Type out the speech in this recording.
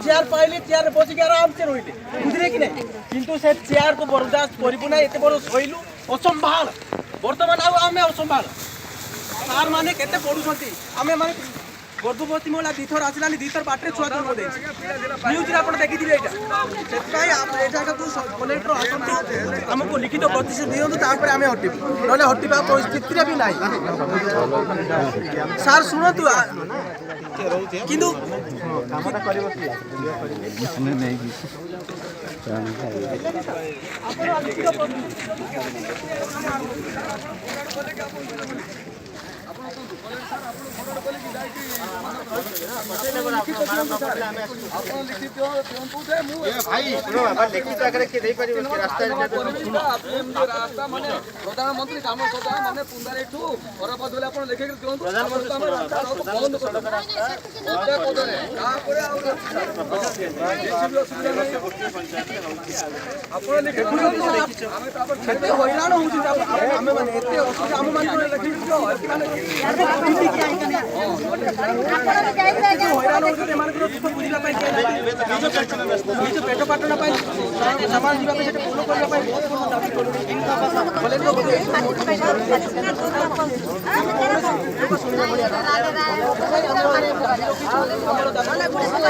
chair पाइले chair बसिक आराम से रहिले बुझले कि नहीं किंतु से चेयर को बर्दाश्त करिबु ना एते बड़ सहिलु असंभाल वर्तमान आमे असंभाल सार माने केते पडुसंती आमे माने गर्भवती महिला दीथर आसलानी दीथर बाटे छुआ जन्म दे न्यूज रे आपण देखि दिबे एटा सेतकाई एटा को कलेक्टर आसंती हमको लिखित प्रतिशत दियंतु तापर आमे हटिबु नले हटिबा परिस्थिति रे भी नाही सार सुनतु किंतु कामटा करबो कि नहीं प्रधानमंत्री काम माने पुंदारे पेट पाटना समाज जीवा फॉलो करने बहुत